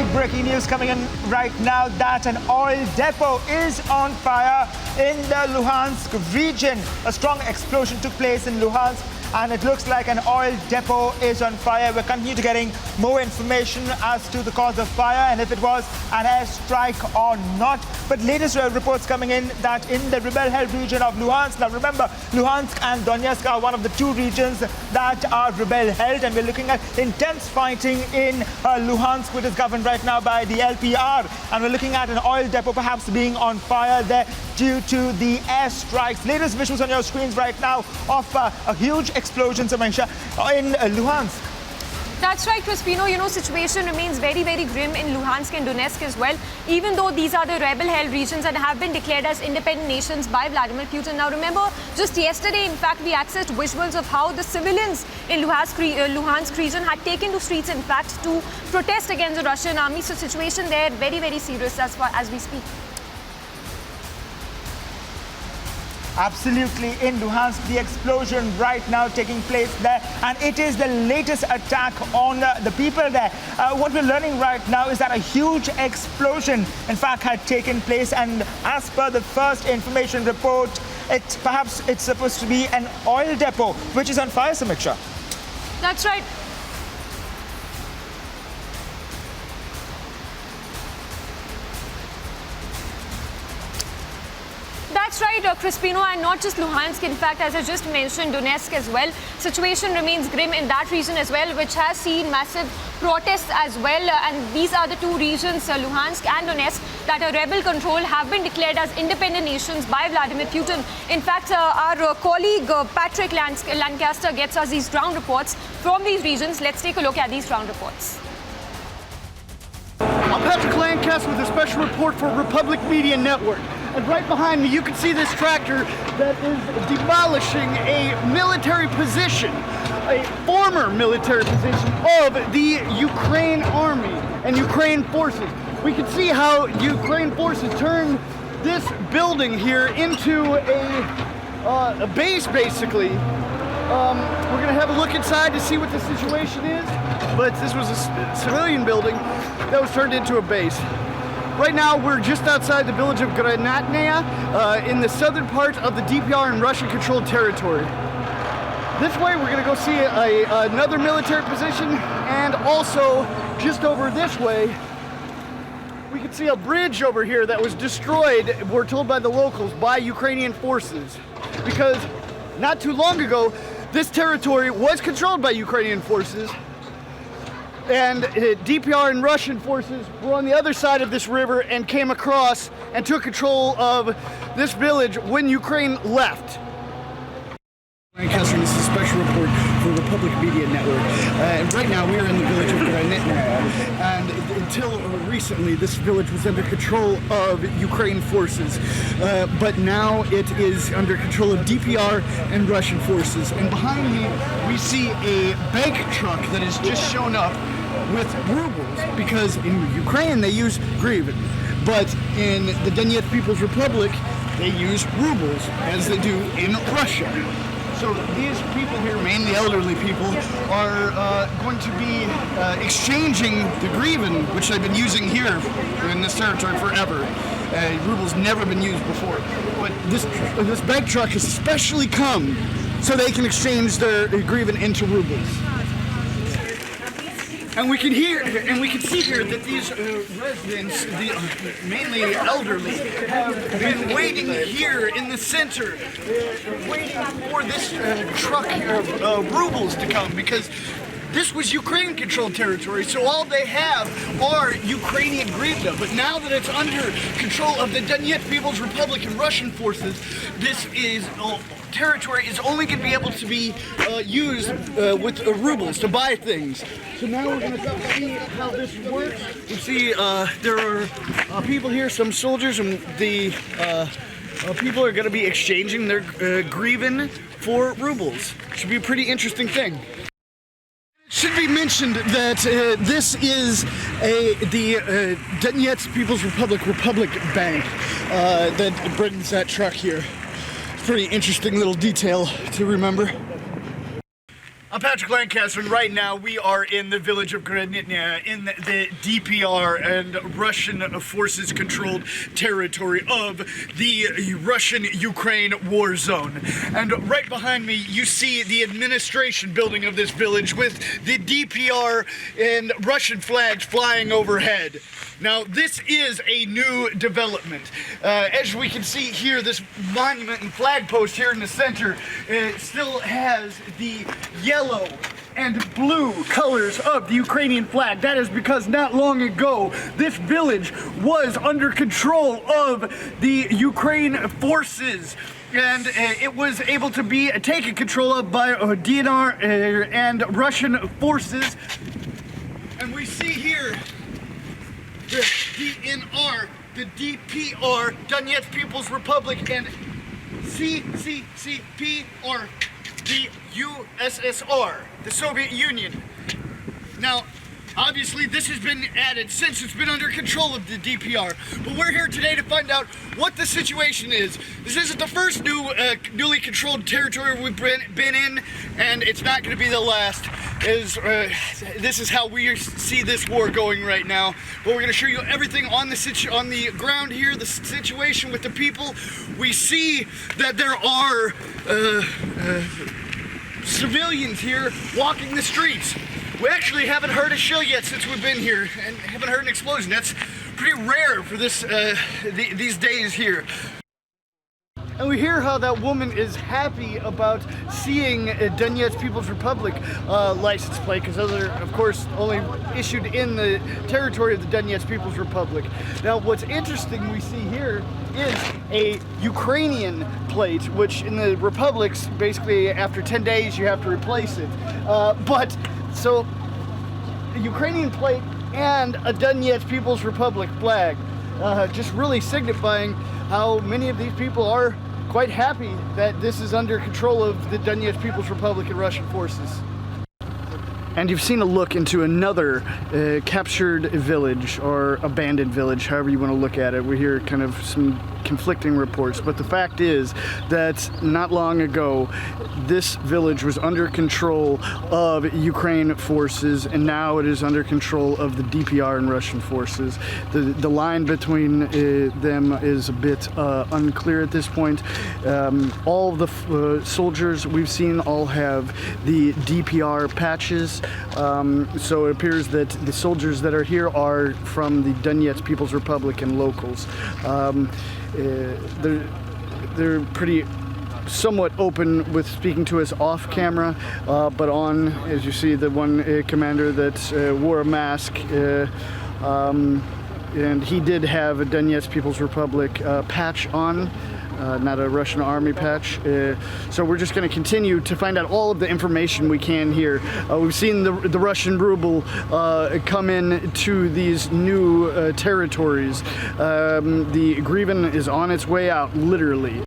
quick breaking news coming in right now that an oil depot is on fire in the Luhansk region. A strong explosion took place in Luhansk, and it looks like an oil depot is on fire. We're continuing to getting more information as to the cause of fire and if it was an airstrike or not. But latest reports coming in that in the rebel-held region of Luhansk. Now remember, Luhansk and Donetsk are one of the two regions that are rebel-held, and we're looking at intense fighting in Luhansk, which is governed right now by the LPR. And we're looking at an oil depot perhaps being on fire there due to the airstrikes. Latest visuals on your screens right now of a huge explosion, Samisha, in Luhansk. That's right, Crispino. You know, situation remains very, very grim in Luhansk and Donetsk as well, even though these are the rebel-held regions and have been declared as independent nations by Vladimir Putin. Now, remember, just yesterday, in fact, we accessed visuals of how the civilians in Luhansk region had taken to streets, in fact, to protest against the Russian army. So situation there very, very serious as far as we speak. Absolutely, in Luhansk, the explosion right now taking place there, and it is the latest attack on the people there. What we're learning right now is that a huge explosion, in fact, had taken place, and as per the first information report, perhaps it's supposed to be an oil depot which is on fire, Samiksha. That's right. That's right, Crispino, and not just Luhansk. In fact, as I just mentioned, Donetsk as well. Situation remains grim in that region as well, which has seen massive protests as well. And these are the two regions, Luhansk and Donetsk, that are rebel control, have been declared as independent nations by Vladimir Putin. In fact, our colleague Patrick Lancaster gets us these ground reports from these regions. Let's take a look at these ground reports. I'm Patrick Lancaster with a special report for Republic Media Network. And right behind me, you can see this tractor that is demolishing a military position, a former military position of the Ukraine army and Ukraine forces. We can see how Ukraine forces turned this building here into a base, basically. We're gonna have a look inside to see what the situation is, but this was a civilian building that was turned into a base. Right now, we're just outside the village of Granatnaya in the southern part of the DPR and Russian-controlled territory. This way, we're gonna go see another military position, and also just over this way, we can see a bridge over here that was destroyed, we're told by the locals, by Ukrainian forces. Because not too long ago, this territory was controlled by Ukrainian forces, and DPR and Russian forces were on the other side of this river and came across and took control of this village when Ukraine left. Lancaster, this is a special report for Republic Media Network. And right now we are in the village of Granatnaya, and until recently this village was under control of Ukraine forces, but now it is under control of DPR and Russian forces. And behind me we see a bank truck that has just shown up with rubles, because in Ukraine they use hryvnia, but in the Donetsk People's Republic they use rubles, as they do in Russia. So these people here, mainly elderly people, are going to be exchanging the hryvnia, which they've been using here in this territory forever. Rubles never been used before, but this bank truck has especially come so they can exchange their hryvnia into rubles. And we can see here that these residents, mainly elderly, have been waiting here in the center, waiting for this truck of rubles to come, because this was Ukraine-controlled territory, so all they have are Ukrainian hryvnia. But now that it's under control of the Donetsk People's Republic and Russian forces, this territory is only going to be able to be used with rubles to buy things. So now we're going to see how this works. We see there are people here, some soldiers, and the people are going to be exchanging their hryvnia for rubles. Should be a pretty interesting thing. Should be mentioned that this is the Donetsk People's Republic Bank that brings that truck here. Pretty interesting little detail to remember. I'm Patrick Lancaster, and right now we are in the village of Granitnya in the DPR and Russian forces controlled territory of the Russian-Ukraine war zone. And right behind me you see the administration building of this village with the DPR and Russian flags flying overhead. Now this is a new development. As we can see here, this monument and flag post here in the center still has the yellow and blue colors of the Ukrainian flag. That is because not long ago this village was under control of the Ukraine forces, and it was able to be taken control of by DNR and Russian forces. And we see here the DNR, the DPR, Donetsk People's Republic, and CCCP, or the USSR, the Soviet Union. Now, obviously this has been added since it's been under control of the DPR, but we're here today to find out what the situation is. This isn't the first newly controlled territory we've been in, and it's not going to be the last. This is how we see this war going right now. But we're going to show you everything on the ground here, the situation with the people. We see that there are civilians here walking the streets. We actually haven't heard a shell yet since we've been here, and haven't heard an explosion. That's pretty rare for this these days here. And we hear how that woman is happy about seeing Donetsk People's Republic license plate, because those are, of course, only issued in the territory of the Donetsk People's Republic. Now, what's interesting we see here is a Ukrainian plate, which in the republics, basically after 10 days you have to replace it. So a Ukrainian plate and a Donetsk People's Republic flag, just really signifying how many of these people are quite happy that this is under control of the Donetsk People's Republic and Russian forces. And you've seen a look into another captured village, or abandoned village, however you want to look at it. We hear kind of some conflicting reports, but the fact is that not long ago this village was under control of Ukraine forces, and now it is under control of the DPR and Russian forces. The line between them is a bit unclear at this point. All the soldiers we've seen all have the DPR patches, so it appears that the soldiers that are here are from the Donetsk People's Republic and locals. They're pretty somewhat open with speaking to us off camera, but on, as you see, the one commander that wore a mask, and he did have a Donetsk People's Republic patch on, not a Russian army patch. So we're just going to continue to find out all of the information we can here. We've seen the Russian ruble come in to these new territories. The hryvnia is on its way out, literally.